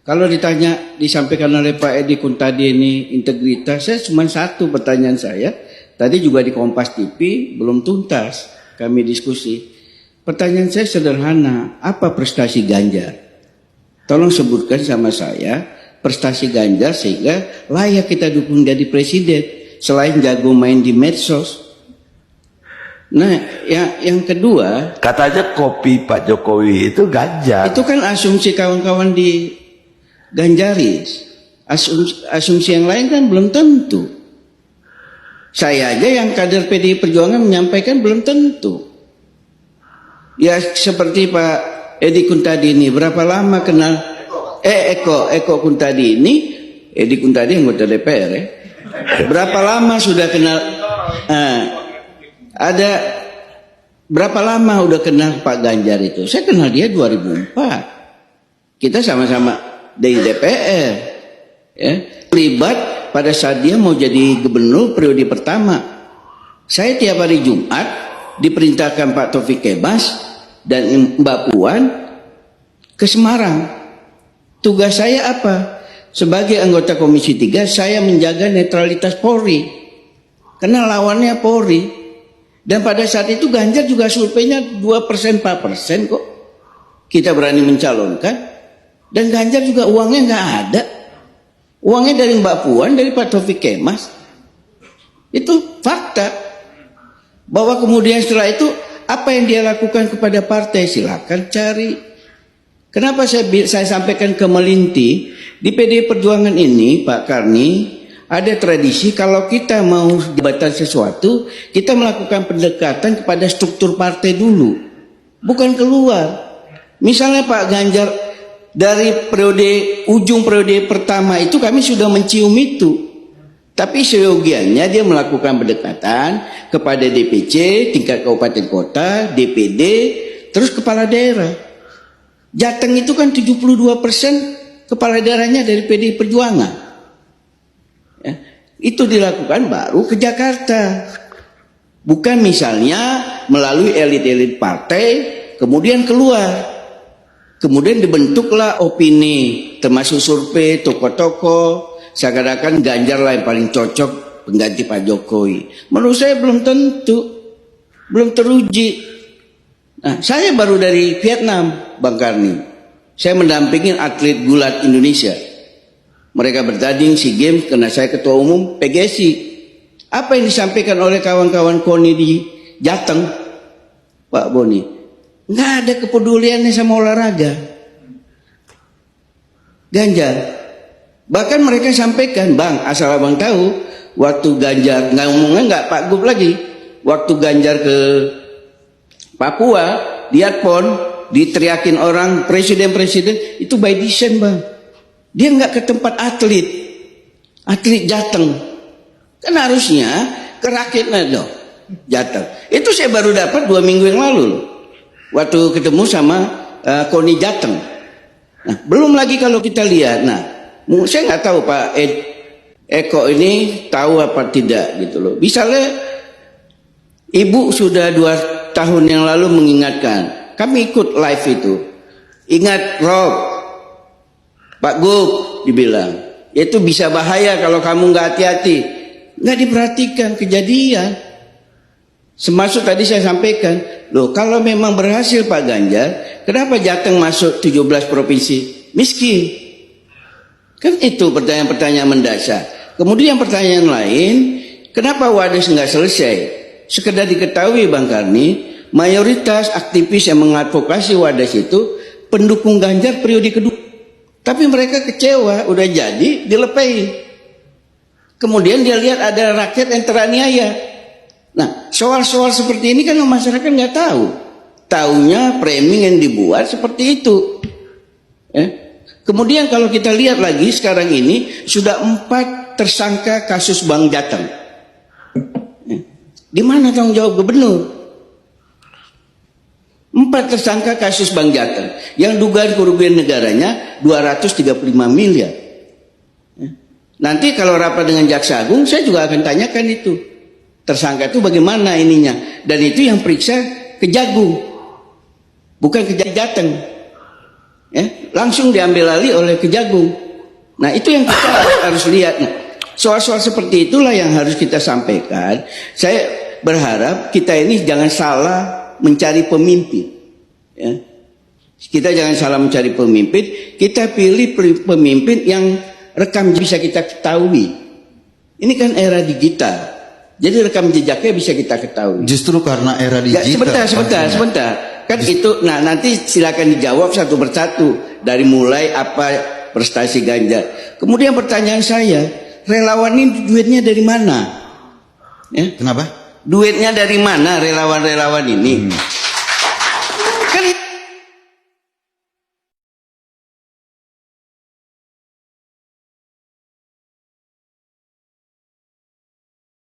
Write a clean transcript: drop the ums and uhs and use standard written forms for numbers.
Kalau ditanya, disampaikan oleh Pak Edi tadi ini integritas, saya cuma satu pertanyaan saya. Tadi juga di Kompas TV belum tuntas kami diskusi. Pertanyaan saya sederhana, apa prestasi Ganjar? Tolong sebutkan sama saya prestasi Ganjar sehingga layak kita dukung jadi presiden selain jago main di medsos. Nah, yang kedua, katanya kopi Pak Jokowi itu Ganjar. Itu kan asumsi kawan-kawan di Ganjaris. Asumsi yang lain kan belum tentu. Saya aja yang kader PDI Perjuangan menyampaikan belum tentu. Ya seperti Pak Edi Kuntadi ini, berapa lama kenal Eko Kuntadi ini, Edi Kuntadi anggota DPR ya. Berapa lama sudah kenal ada berapa lama udah kenal Pak Ganjar itu? Saya kenal dia 2004. Kita sama-sama dari DPR ya, terlibat pada saat dia mau jadi gubernur periode pertama. Saya tiap hari Jumat diperintahkan Pak Taufik Kemas dan Mbak Puan ke Semarang. Tugas saya apa? Sebagai anggota Komisi 3 saya menjaga netralitas Polri karena lawannya Polri. Dan pada saat itu Ganjar juga surveinya 2% 4% kok. Kita berani mencalonkan. Dan Ganjar juga uangnya nggak ada. Uangnya dari Mbak Puan, dari Pak Taufik Kemas. Itu fakta. Bahwa kemudian setelah itu apa yang dia lakukan kepada partai silakan cari. Kenapa saya sampaikan ke Melinti di PDI Perjuangan ini Pak Karni ada tradisi kalau kita mau jabatan sesuatu kita melakukan pendekatan kepada struktur partai dulu, bukan keluar. Misalnya Pak Ganjar dari ujung periode pertama itu kami sudah mencium itu. Tapi seyogianya dia melakukan pendekatan kepada DPC, tingkat kabupaten kota, DPD, terus kepala daerah. Jateng itu kan 72% kepala daerahnya dari PDI Perjuangan. Ya, itu dilakukan baru ke Jakarta. Bukan misalnya melalui elit-elit partai, kemudian keluar. Kemudian dibentuklah opini, termasuk survei, tokoh-tokoh, seakan-akan Ganjar lah yang paling cocok pengganti Pak Jokowi. Menurut saya belum tentu, belum teruji. Nah, saya baru dari Vietnam, Bang Karni. Saya mendampingi atlet gulat Indonesia. Mereka bertanding SEA Games karena saya ketua umum PGSI. Apa yang disampaikan oleh kawan-kawan KONI di Jateng, Pak Boni? Nggak ada kepeduliannya sama olahraga. Ganjar. Bahkan mereka sampaikan, Bang, asal abang tahu, waktu Ganjar, nggak ngomongnya nggak Pak Gub lagi, waktu Ganjar ke Papua, di Atpon, diteriakin orang presiden-presiden, itu by design, Bang. Dia nggak ke tempat atlet Jateng. Kan harusnya ke rakyatnya dong, Jateng. Itu saya baru dapat 2 minggu yang lalu loh. Waktu ketemu sama KONI Jateng. Nah, belum lagi kalau kita lihat, nah, saya nggak tahu Pak Eko ini tahu apa tidak gitu loh. Misalnya Ibu sudah 2 tahun yang lalu mengingatkan, kami ikut live itu. Ingat Rob, Pak Gub dibilang, itu bisa bahaya kalau kamu nggak hati-hati. Nggak diperhatikan kejadian. Semasuk tadi saya sampaikan, loh kalau memang berhasil Pak Ganjar, kenapa Jateng masuk 17 provinsi miskin? Kan itu pertanyaan-pertanyaan mendasar. Kemudian pertanyaan lain, kenapa Wadas nggak selesai? Sekedar diketahui Bang Karni, mayoritas aktivis yang mengadvokasi Wadas itu pendukung Ganjar periode kedua. Tapi mereka kecewa, udah jadi dilepein. Kemudian dia lihat ada rakyat yang teraniaya. Nah, soal-soal seperti ini kan masyarakat nggak tahu. Taunya framing yang dibuat seperti itu. Ya. Kemudian kalau kita lihat lagi sekarang ini sudah 4 tersangka kasus Bank Jateng. Ya. Di mana tanggung jawab gubernur? 4 tersangka kasus Bank Jateng yang dugaan kerugian negaranya 235 miliar. Ya. Nanti kalau rapat dengan Jaksa Agung saya juga akan tanyakan itu. Tersangka itu bagaimana ininya, dan itu yang periksa Kejagung, bukan Jateng. ya, langsung diambil alih oleh Kejagung. Nah itu yang kita harus lihat. Nah, soal-soal seperti itulah yang harus kita sampaikan. Saya berharap kita ini jangan salah mencari pemimpin. Ya. Kita jangan salah mencari pemimpin. Kita pilih pemimpin yang rekam bisa kita ketahui. Ini kan era digital. Jadi rekam jejaknya bisa kita ketahui. Justru karena era digital. Sebentar. Kan itu, nah nanti silakan dijawab satu persatu. Dari mulai apa prestasi Ganjar. Kemudian pertanyaan saya, relawan ini duitnya dari mana? Ya? Kenapa? Duitnya dari mana relawan-relawan ini?